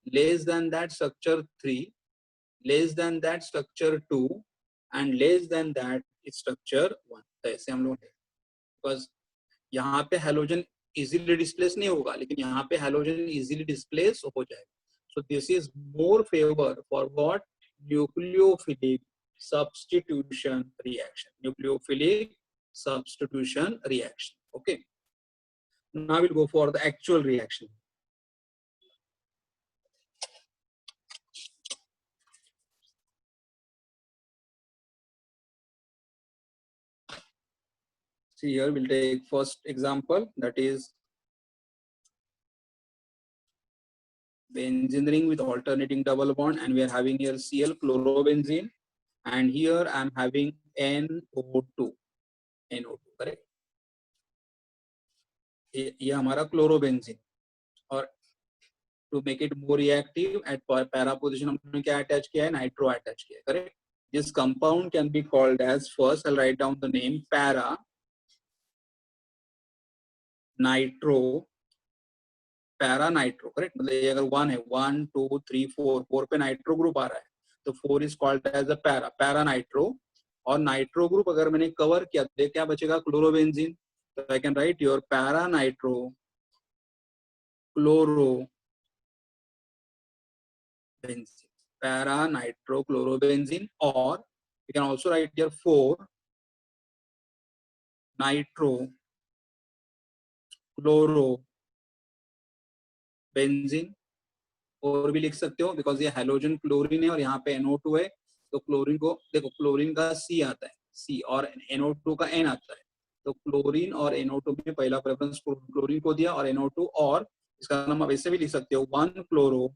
less than that structure 3, less than that structure 2 and less than that is structure 1. तो ऐसे हम लोग, because यहाँ पे halogen easily displace नहीं होगा लेकिन यहाँ पे हेलोजन इजीली डिस्प्लेस हो जाएगा. So this is more favour for what, nucleophilic substitution reaction, nucleophilic substitution reaction. Okay. Now we'll go for the actual reaction. See here, we'll take first example, that is benzene ring with alternating double bond, and we are having here Cl chlorobenzene, and here I'm having NO2, correct? ये हमारा chlorobenzene, और to make it more reactive at para position हमने क्या attach किया है, nitro attach किया है, correct? This compound can be called as, first I'll write down the name, para nitro, correct? मतलब ये अगर 1 है, 1 2 3 4 पे नाइट्रो ग्रुप आ रहा है, तो 4 is called as a para nitro, और नाइट्रो ग्रुप अगर मैंने कवर किया तो क्या बचेगा, क्लोरोबेंजीन. तो आई can right your para nitro chlorobenzene, para nitrochlorobenzene, or you can also write here 4 nitro chlorobenzene, और भी लिख सकते हो बिकॉज ये हेलोजन क्लोरीन है और यहाँ पे NO2 है, तो क्लोरीन को देखो, क्लोरीन का C आता है, C, और NO2 का N आता है, तो क्लोरीन और NO2 में पहला प्रेफरेंस क्लोरीन को दिया, और NO2, और इसका नाम आप ऐसे भी लिख सकते हो, 1 क्लोरो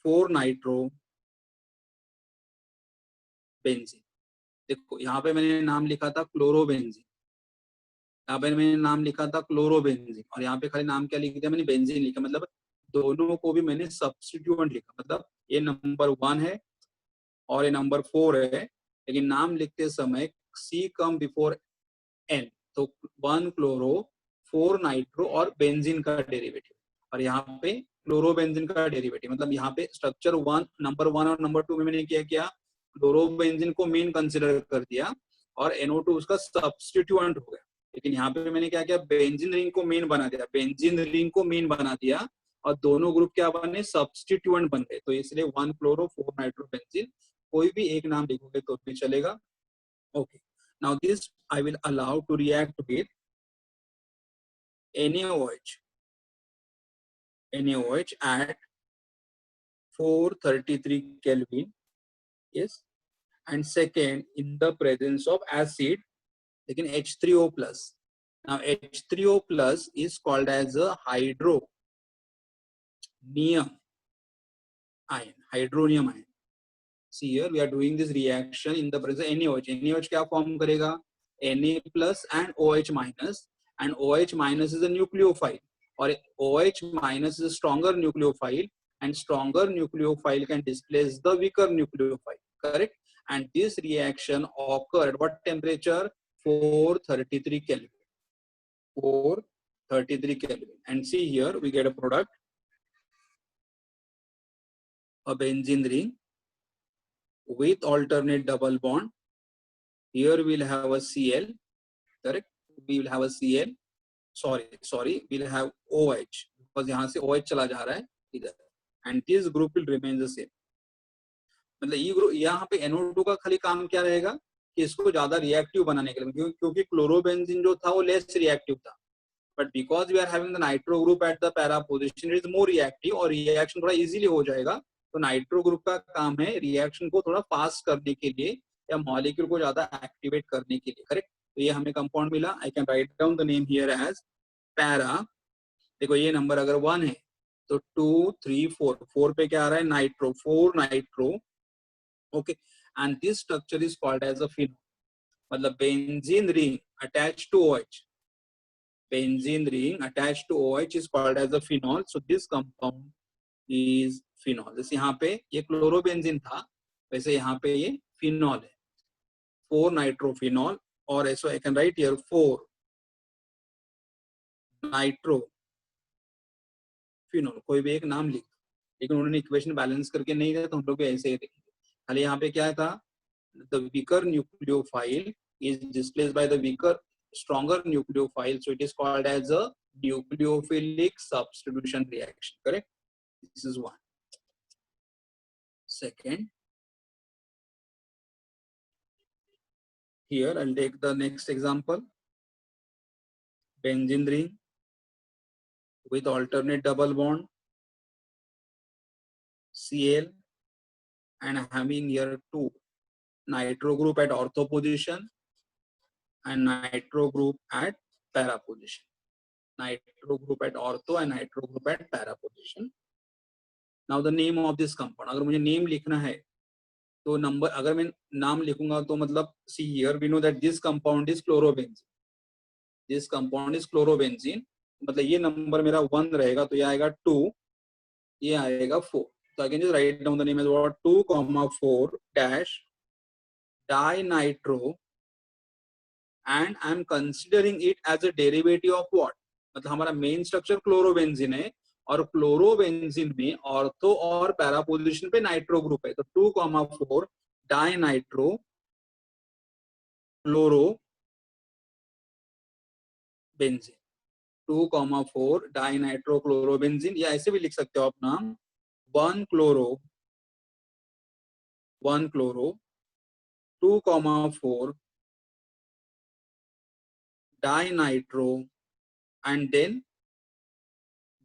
4 नाइट्रो बेंजीन. देखो यहाँ पे मैंने नाम लिखा था क्लोरोबेंजीन, यहाँ पे मैंने नाम लिखा था क्लोरोबेंजीन, और यहाँ पे खाली नाम क्या लिख दिया मैंने, बेंजीन लिखा. मतलब दोनों को भी मैंने सब्स्टिट्यूएंट लिखा, मतलब ये नंबर 1 है और ये नंबर 4 है, लेकिन नाम लिखते समय C कम बिफोर N, तो 1 क्लोरो 4 नाइट्रो और बेंजीन का डेरिवेटिव, और यहाँ पे क्लोरोबेंजीन का डेरिवेटिव. मतलब यहाँ पे स्ट्रक्चर नंबर 1 और नंबर 2 में मैंने क्या किया, क्लोरोबेंजीन को मेन कंसिडर कर दिया और NO2 उसका सब्स्टिट्यूएंट हो गया. लेकिन यहाँ पे मैंने क्या किया, बेंजीन रिंग को मेन बना दिया, और दोनों ग्रुप क्या बने, सब्स्टिट्यूएंट बन गए. तो इसलिए 1 क्लोरो 4 नाइट्रो बेंजीन, कोई भी एक नाम लिखोगे तो भी चलेगा. Okay, now this I will allow to react with NaOH at 433 Kelvin, yes, and second in the presence of acid, लेकिन H3O plus. Now H3O plus is called as a hydronium ion. See here we are doing this reaction in the presence of NaOH. NaOH क्या form करेगा, Na plus and OH minus, and OH minus is a nucleophile, or OH minus is a stronger nucleophile, and stronger nucleophile can displace the weaker nucleophile, correct? And this reaction occurred at what temperature, 433 Kelvin. 433 Kelvin. And see here we get a product, a benzene ring with alternate double bond. Here we'll have a Cl, correct? We will have a Cl. Sorry, we'll have OH, because यहाँ से OH चला जा रहा है इधर, and this group will remain the same. मतलब ये group, यहाँ पे NO2 का खाली काम क्या रहेगा कि इसको ज्यादा रिएक्टिव बनाने के लिए, क्योंकि क्लोरोबेंजीन जो था वो लेस रिएक्टिव था, but because we are having the nitro group at the para position, it is more reactive, और रिएक्शन थोड़ा इजीली हो जाएगा. तो नाइट्रो ग्रुप का काम है रिएक्शन को थोड़ा फास्ट करने के लिए, या मॉलिक्यूल को ज्यादा एक्टिवेट करने के लिए, करेक्ट? तो ये हमें कंपाउंड मिला. I can write down the name here as para. देखो ये नंबर अगर 1 है तो 2 3 4 पे क्या आ रहा है, nitro, 4 nitro. Okay, and this structure is called as a phenol. मतलब benzene ring attached to OH, benzene ring attached to OH is called as a phenol. So this compound is phenol. जैसे यहाँ पे ये chlorobenzene था, वैसे यहाँ पे ये फिनॉल है, 4 नाइट्रोफिनॉल, और ऐसा I can write here 4 nitrophenol. कोई भी एक नाम लिख, लेकिन उन्होंने इक्वेशन बैलेंस करके नहीं दिया तो हम लोग भी ऐसे ही लिखेंगे. खाली यहाँ पे क्या था, the weaker nucleophile is displaced by the stronger nucleophile, so it is called as a nucleophilic substitution reaction, correct? This is one. Second, Here I'll take the next example. Benzene ring with alternate double bond Cl and having here two nitro group at ortho position and nitro group at para position. Nitro group at ortho and nitro group at para position. Now the name of this compound. अगर मुझे name लिखना है तो number, अगर मैं नाम लिखूंगा तो मतलब see here we know that this compound is chlorobenzene. This compound is chlorobenzene. मतलब ये नंबर मेरा 1 रहेगा तो ये आएगा 2, ये आएगा 4. So I can just write down the name as what 2,4 dash dinitro and I am considering it as a derivative of what? मतलब हमारा मेन स्ट्रक्चर क्लोरोबेंजीन है और क्लोरोबेंजीन में ऑर्थो और पैरा पोजीशन पे नाइट्रो ग्रुप है, तो 2,4 dinitro chlorobenzene, 2,4 dinitro chlorobenzene, या ऐसे भी लिख सकते हो आप नाम 1 chloro 2,4 dinitro and then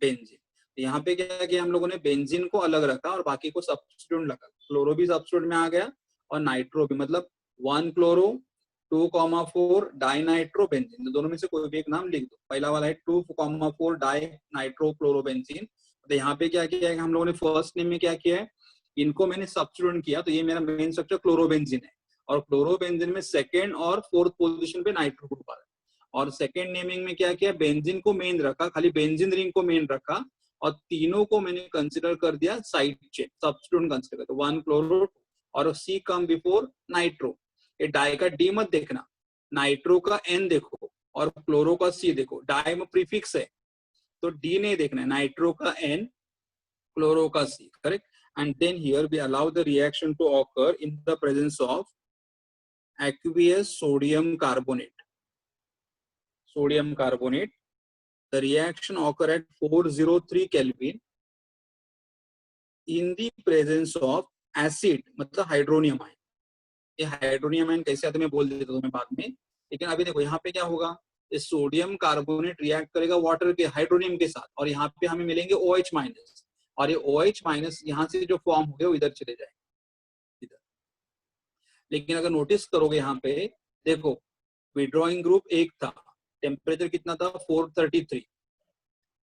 benzene. यहाँ पे क्या किया हम लोगों ने, बेंजीन को अलग रखा और बाकी को सब्स्टिट्यूट लगा. क्लोरो भी सब्स्टिट्यूट में आ गया और नाइट्रो भी, मतलब 1 क्लोरो 2,4 डाइनाइट्रो बेंजीन. तो दोनों में से कोई भी एक नाम लिख दो. पहला वाला है 2,4 डाइनाइट्रो क्लोरोबेंजीन. तो यहाँ पे क्या किया है हम लोगों ने, फर्स्ट नेम में क्या किया है, इनको मैंने सब्स्टिट्यूट किया, तो ये मेरा मेन स्ट्रक्चर क्लोरोबेंजीन है और क्लोरोबेंजीन में सेकेंड और फोर्थ पोजिशन पे नाइट्रो ग्रुप आ रहा है. और सेकेंड नेमिंग में क्या किया, बेंजीन को मेन रखा, खाली बेंजीन रिंग को मेन रखा और तीनों को मैंने कंसिडर कर दिया साइड चेन, सब्स्टिट्यूट कंसिडर कर. 1 क्लोरो और सी कम बिफोर नाइट्रो. ये डाई का डी मत देखना, नाइट्रो का एन देखो और क्लोरो का सी देखो. डाई में प्रीफिक्स है तो डी नहीं देखना है, नाइट्रो का एन क्लोरो का C, correct. And then here we allow the reaction to occur in the presence of aqueous sodium carbonate. The reaction occur at 403 Kelvin in the presence of acid, मतलब hydronium ion. ये hydronium ion कैसे आते मैं बोल देता हूँ बाद में, लेकिन अभी देखो यहाँ पे क्या होगा, इस सोडियम कार्बोनेट रिएक्ट करेगा वाटर के हाइड्रोनियम के साथ और यहाँ पे हमें मिलेंगे OH माइनस और ये OH माइनस यहाँ से जो फॉर्म हो गए वो इधर चले जाएंगे इधर. लेकिन अगर नोटिस करोगे यहाँ पे देखो, विड्रॉइंग ग्रुप एक था, टेम्परेचर कितना था 433.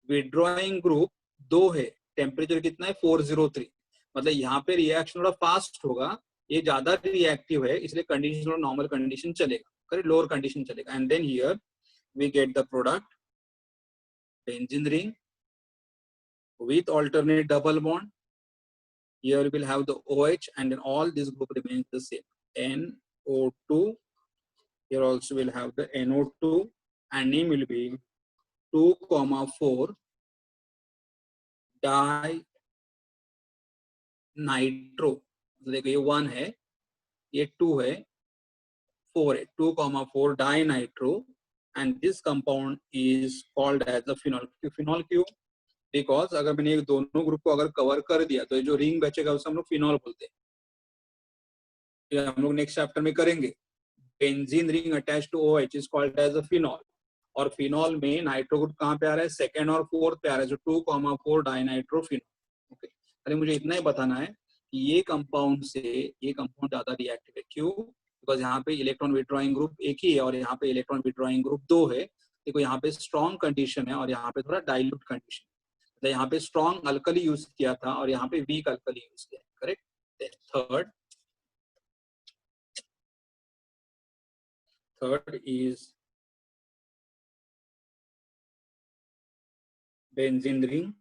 विड्रॉइंग ग्रुप 2 है, टेम्परेचर कितना है 403. मतलब यहाँ पे रिएक्शन थोड़ा फास्ट होगा, ये ज्यादा रिएक्टिव है इसलिए कंडीशन थोड़ा नॉर्मल कंडीशन चलेगा, करेक्ट, लोअर कंडीशन चलेगा. And then here we get the product benzene ring with alternate double bond. Here we will have the OH and then all this group remains the same, NO2. Here also we'll have the NO2 and name will be 2,4 dinitro. देखो ये 1 है, ये 2 है, 4 है, 2,4 dinitro and this compound is called as a phenol. Phenol क्यों, because अगर मैंने दोनों ग्रुप को अगर कवर कर दिया तो ये जो रिंग बचेगा उसे हम लोग फिनॉल बोलते हैं. हम लोग नेक्स्ट चैप्टर में करेंगे. Benzene ring attach to OH is called as a phenol और फिनॉल में नाइट्रो ग्रुप कहाँ पे आ रहा है, सेकंड और फोर्थ पे आ रहा है, जो 2,4 डाइनाइट्रो फिनॉल. ओके, अरे मुझे इतना ही बताना है कि ये कंपाउंड से ये कंपाउंड ज्यादा रिएक्टिव है. क्यों, बिकॉज यहाँ पे इलेक्ट्रॉन विड्रॉइंग ग्रुप एक ही है और यहाँ पे इलेक्ट्रॉन विड्रॉइंग ग्रुप 2 है. देखो यहाँ पे स्ट्रॉन्ग कंडीशन है और यहाँ पे थोड़ा डाइल्यूट कंडीशन. यहाँ पे स्ट्रॉन्ग अल्कली यूज किया था और यहाँ पे वीक अल्कली यूज किया, correct. Third is benzene ring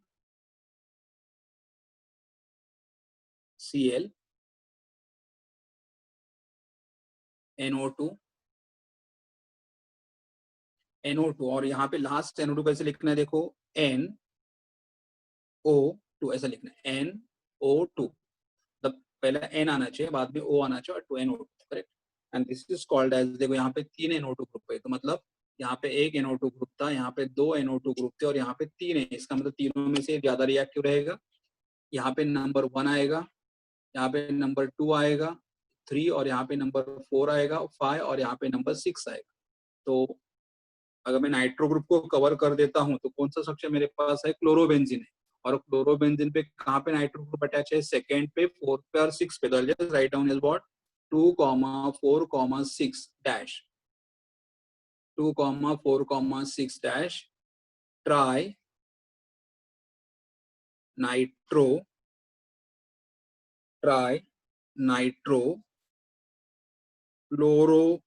Cl NO2 और यहाँ पे लास्ट NO2 कैसे लिखना है, देखो NO2 ऐसा लिखना है, NO2. मतलब पहले N आना चाहिए, बाद में O आना चाहिए और 2 NO2, correct. And this is called as, देखो यहाँ पे 3 NO2 ग्रुप है, तो मतलब यहाँ पे एक NO2 ग्रुप था, यहाँ पे 2 NO2 ग्रुप थे और यहाँ पे 3 है. इसका मतलब तीनों में से ज्यादा रिएक्टिव रहेगा. यहाँ पे नंबर 1 आएगा, यहाँ पे नंबर 2 आएगा, 3 और यहाँ पे नंबर 4 आएगा, 5 और यहाँ पे नंबर 6 आएगा। तो अगर मैं नाइट्रो ग्रुप को कवर कर देता हूँ तो कौन सा स्ट्रक्चर मेरे पास है, क्लोरोबेंजीन है। और क्लोरोबेंजीन पे कहाँ पे नाइट्रो ग्रुप अटैच है, सेकंड पे, 4 पे और 6 पे। तो just write down is what 2, 4, 6 dash 2, 4, 6 dash tri nitro chlorobenzene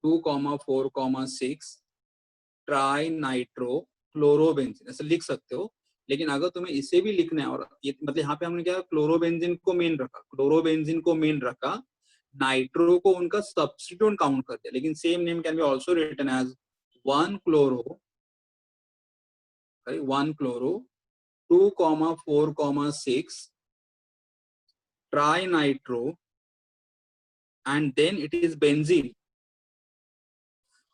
2, 4, 6 tri nitro chlorobenzene, ऐसे लिख सकते हो। लेकिन अगर तुम्हें इसे भी लिखना है, और ये मतलब यहाँ पे हमने क्या क्लोरोबेंजीन को मेन रखा, नाइट्रो को उनका सब्स्टिट्यूट काउंट कर दिया। लेकिन same name can be also written as 1 chloro 2, 4, 6 trinitro and then it is benzene.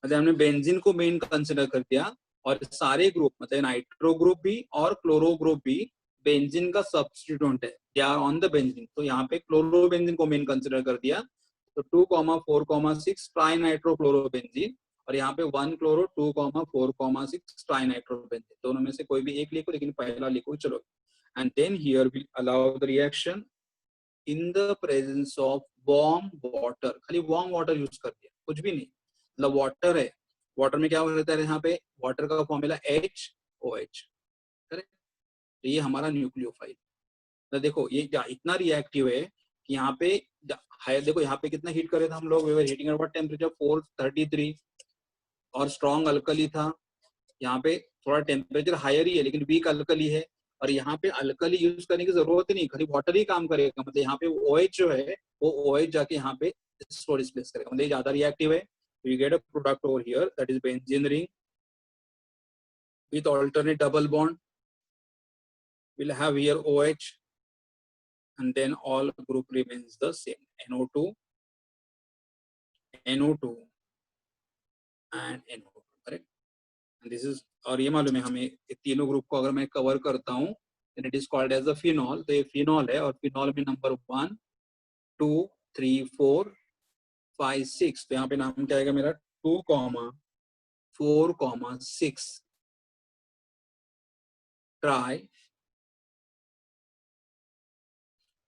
मतलब हमने बेंजीन को मेन कंसिडर कर दिया, और सारे ग्रुप मतलब नाइट्रो ग्रुप भी और क्लोरो ग्रुप भी बेंजीन का सब्स्टिट्यूएंट है, they are on the benzene. तो यहाँ पे क्लोरोबेंजीन को मेन कंसिडर कर दिया। तो 2, 4, 6 ट्राई नाइट्रो क्लोरोबेंजीन, और यहाँ पे 1 क्लोरो 2, 4, 6 ट्राई नाइट्रोबेंजीन। दोनों में से कोई भी एक लिखो, लेकिन पहला लिखो, चलो। And then here we allow the reaction in the presence of warm water. खाली वार्म वाटर यूज कर दिया, कुछ भी नहीं। मतलब वाटर है, वाटर में क्या रहता है, यहाँ पे वाटर का फॉर्मूला HOH, करेक्ट। तो ये हमारा न्यूक्लियोफाइल। तो देखो ये इतना रिएक्टिव है कि यहाँ पे देखो यहाँ पे कितना हीट करे था हम लोग, we were heating at temperature 433, और स्ट्रॉन्ग अल्कली था। यहाँ पे थोड़ा टेम्परेचर हायर ही है लेकिन वीक अल्कली है, और यहाँ पे अल्कली यूज करने की जरूरत ही नहीं, खाली वाटर ही काम करेगा। मतलब यहाँ पे OH जो है वो OH जाके यहाँ पे इसको रिप्लेस करेगा, मतलब ज्यादा रिएक्टिव है। You get a product over here that is benzene ring with alternate double bond. We'll have here OH, and then all group remains the same, NO2 and NO2, correct. And this is, और ये मालूम है हमें तीनों group को अगर मैं cover करता हूँ then it is called as a phenol। तो ये फिनॉल है, और फिनॉल में नंबर 1, 2, 3, 4, 5, 6। तो यहाँ पे नाम क्या आएगा मेरा 2, 4, 6 tri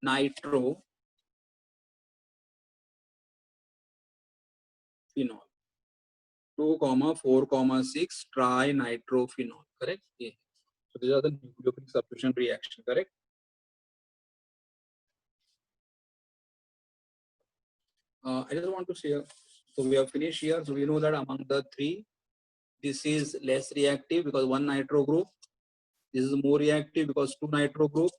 nitro phenol, 2, 4, 6 try nitrophenol, correct. ये so these are the nucleophilic substitution reaction, correct. I just want to share, so we have finished here. So we know that among the three, this is less reactive because 1 nitro group, this is more reactive because 2 nitro group,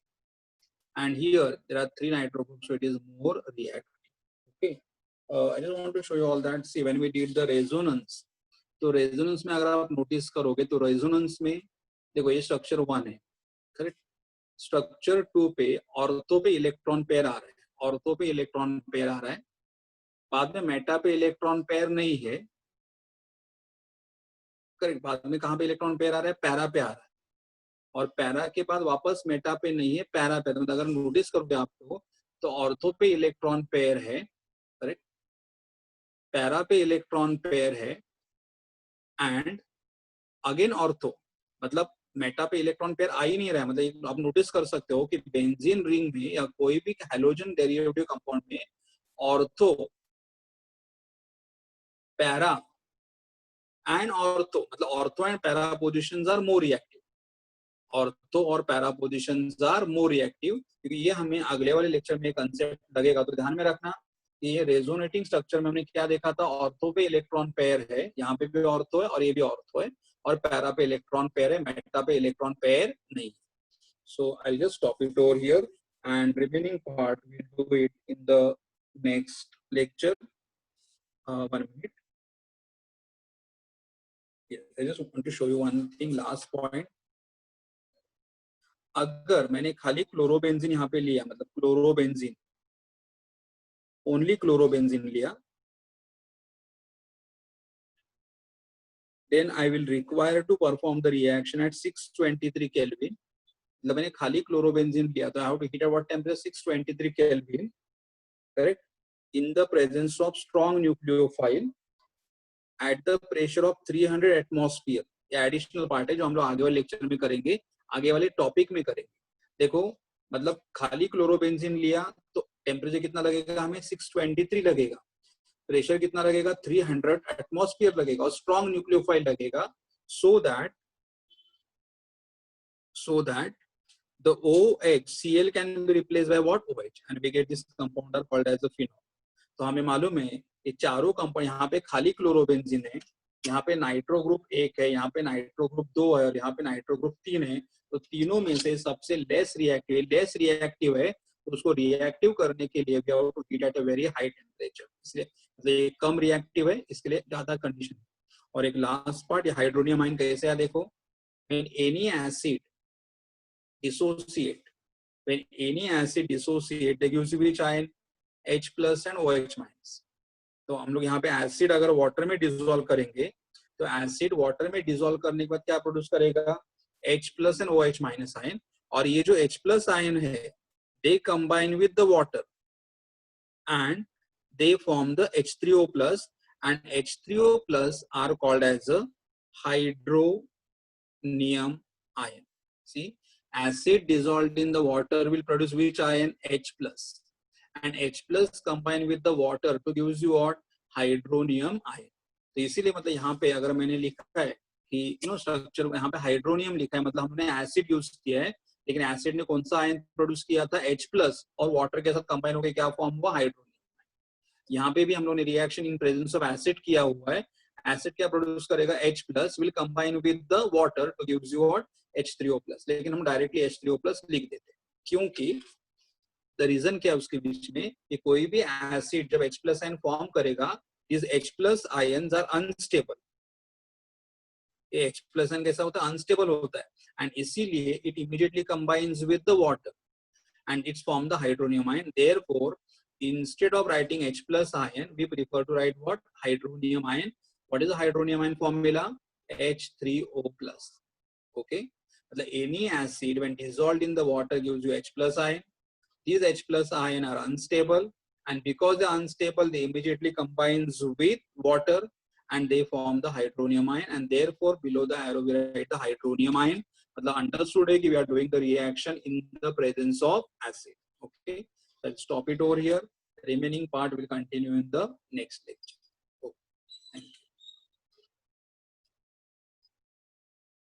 and here there are 3 nitro groups, so it is more reactive. Okay, I just want to show you all that. See, when we did the resonance, तो resonance में अगर आप notice करोगे तो resonance में देखो ये structure 1 है, करेक्ट। स्ट्रक्चर 2 पे ऑर्थो पे इलेक्ट्रॉन पेयर आ रहा है, ऑर्थो पे इलेक्ट्रॉन पेयर आ रहा है, बाद में मेटा पे इलेक्ट्रॉन पेयर नहीं है, करेक्ट। बाद में कहाँ पे इलेक्ट्रॉन पेयर आ रहा है, पैरा पे आ रहा है, और पैरा के बाद वापस मेटा पे नहीं है, पैरा पे। तो अगर नोटिस करोगे आपको तो ऑर्थो पे इलेक्ट्रॉन पेयर है, करेक्ट, पैरा पे इलेक्ट्रॉन पेयर है, एंड अगेन ऑर्थो, मतलब मेटा पे इलेक्ट्रॉन पेयर आ ही नहीं रहा है। मतलब आप नोटिस कर सकते हो कि बेंजीन रिंग में या कोई भी हैलोजन डेरिवेटिव कंपाउंड में ऑर्थो, पैरा एंड ऑर्थो, मतलब ortho and para positions are more reactive, ortho और para positions are more reactive. क्योंकि ये हमें अगले वाले लेक्चर में कंसेप्ट लगेगा, तो ध्यान में रखना कि ये रेजोनेटिंग स्ट्रक्चर में हमने क्या देखा था, ऑर्थो पे इलेक्ट्रॉन पेयर है, यहाँ पे भी ऑर्थो है और ये भी ऑर्थो है, और पैरा पे इलेक्ट्रॉन पेयर है, मेटा पे इलेक्ट्रॉन पेयर नहीं। So I'll just stop it over here, and remaining part we'll do it in the next lecture. 1 minute. Yeah, I just want to show you one thing, last point. अगर मैंने खाली chlorobenzene यहाँ पे लिया, मतलब chlorobenzene, only chlorobenzene लिया, then I will require to perform the reaction at 623 Kelvin मतलब मैंने खाली क्लोरोबेंजीन लिया तो I have to heat at what temperature 623 kelvin, correct, in the presence of strong nucleophile at the pressure of 300 atmosphere. ये additional part है जो हम लोग आगे वाले लेक्चर में करेंगे, आगे वाले टॉपिक में करेंगे। देखो मतलब खाली क्लोरोबेंजीन लिया तो टेम्परेचर कितना लगेगा हमें, 623 लगेगा, प्रेशर कितना लगेगा, 300 एटमॉस्फेयर लगेगा, और स्ट्रॉन्ग न्यूक्लियोफाइल लगेगा, so that the OH can be replaced by what, OH, and we get this compounder called as a phenol। तो हमें मालूम है ये चारों कंपाउंड, यहाँ पे खाली क्लोरोबेंजीन है, यहाँ पे नाइट्रो ग्रुप 1 है, यहाँ पे नाइट्रो ग्रुप 2 है, और यहाँ पे नाइट्रो ग्रुप 3 है। तो तीनों में से सबसे लेस रिएक्टिव है, तो उसको रिएक्टिव करने के लिए we have to heat at a very high temperature, इसलिए ये कम रिएक्टिव है, इसके लिए ज्यादा कंडीशन। और एक लास्ट पार्ट, ये हाइड्रोनियम आयन कैसे है, देखो when any acid dissociate they gives you which ion, H plus and OH minus। तो हम लोग यहाँ पे एसिड अगर वाटर में डिसॉल्व करेंगे तो एसिड वाटर में डिसॉल्व करने के बाद क्या प्रोड्यूस करेगा, H plus and OH minus ion. और ये जो H plus आयन है they combine with the water and they form the H3O plus, and H3O plus are called as a hydronium ion। See, acid dissolved in the water will produce which ion, H plus, and H plus combined with the water to gives you what, hydronium ion. तो इसीलिए मतलब यहाँ पे अगर मैंने लिखा है कि स्ट्रक्चर, यहाँ पे हाइड्रोनियम लिखा है, मतलब हमने एसिड यूज किया है, लेकिन एसिड ने कौन सा आयन प्रोड्यूस किया था, H प्लस, और वाटर के साथ कंबाइन होकर क्या फॉर्म हुआ, हाइड्रोनियम। यहाँ पे भी हम लोगों ने reaction in presence of acid किया हुआ है, एसिड क्या प्रोड्यूस करेगा, H plus will combine with the water two gives you what, H3O plus. लेकिन हम डायरेक्टली H3O प्लस लिख देते हैं, क्योंकि द रीजन क्या है उसके बीच में कि कोई भी एसिड जब H प्लस आयन फॉर्म करेगा, this H plus ions are unstable. ये H प्लस आयन कैसा होता है, अनस्टेबल होता है, एंड इसीलिए it immediately combines with the water and it's form the hydronium ion। Therefore, instead of writing H plus ion, we prefer to write what, hydronium ion। What is the hydronium ion formula, H3O plus। Okay, मतलब any acid when dissolved in the water gives you H plus ion। These H plus ion are unstable, and because they are unstable, they immediately combines with water and they form the hydronium ion, and therefore below the arrow we write the hydronium ion। मतलब understood है कि we are doing the reaction in the presence of acid। Okay, let's stop it over here, remaining part will continue in the next lecture। Okay, thank you।